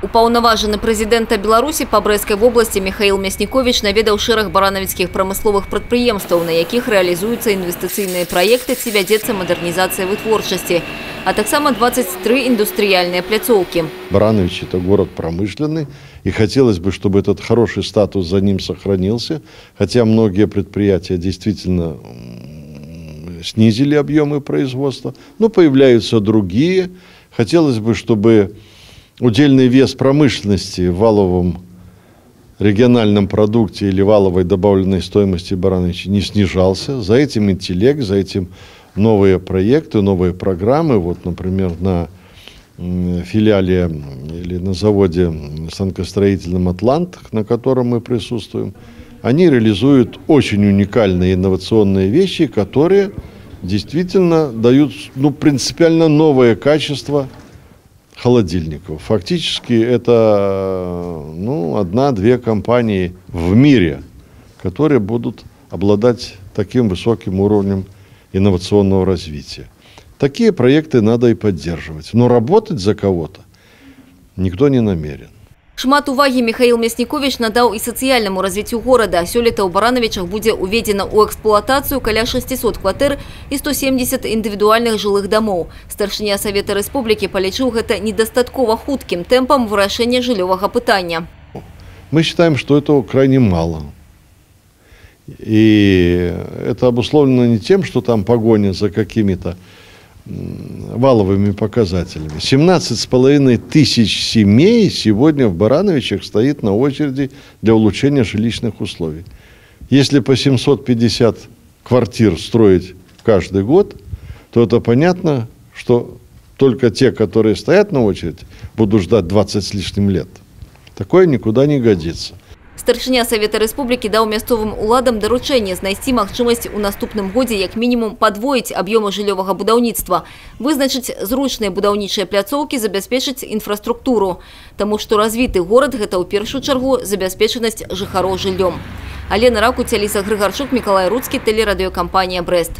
Упаўнаважаны прэзідэнта Беларусі па Брэскай вобласці Михаил Мяснікович наведаў шэраг баранавіцкіх прамысловых прадпрыемстваў, на якіх рэалізуюцца інвестыцыйныя праекты ці вядзецца мадэрнізацыя вытворчасці, а таксама 23 индустриальные пляцоўкі. Баранович – это город промышленный, и хотелось бы, чтобы этот хороший статус за ним сохранился, хотя многие предприятия действительно снизили объемы производства, но появляются другие. Хотелось бы, чтобы удельный вес промышленности в валовом региональном продукте или валовой добавленной стоимости Барановича не снижался. За этим интеллект, за этим новые проекты, новые программы. Вот, например, на филиале или на заводе станкостроительном «Атлант», на котором мы присутствуем, они реализуют очень уникальные инновационные вещи, которые действительно дают принципиально новое качество холодильников. Фактически это одна-две компании в мире, которые будут обладать таким высоким уровнем инновационного развития. Такие проекты надо и поддерживать. Но работать за кого-то никто не намерен. Шмат уваги Михаил Мяснікович надаў і сацыяльнаму развіццю горада. Сёлета ў Барановичах будзе уведзена ў эксплуатацыю каля 600 кватэр і 170 індывідуальных жылых дамоў. Старшыня Савета Рэспублікі палічыў гэта недастаткова хуткім тэмпам вырашэння жыллёвага пытання. Мы считаем, что этого крайне мало. И это обусловлено не тем, что там погоня за какими-то валовыми показателями. 17,5 тысяч семей сегодня в Барановичах стоит на очереди для улучшения жилищных условий. Если по 750 квартир строить каждый год, то это понятно, что только те, которые стоят на очереди, будут ждать 20 с лишним лет. Такое никуда не годится. Старшыня Савета Рэспублікі даў мясцовым уладам даручэнне знайсці магчымасць у наступным годзе як мінімум падвоіць аб'ёмы жыллёвага будаўніцтва, вызначыць зручныя будаўнічыя пляцоўкі, забяспечыць інфраструктуру. Таму што развіты горад – гэта ў першую чаргу забяспечанасць жыхароў жыллём. Алена Ракуць, Аліса Грыгарчук, Мікалай Руцкі, тэлерадыёкампанія «Брэст».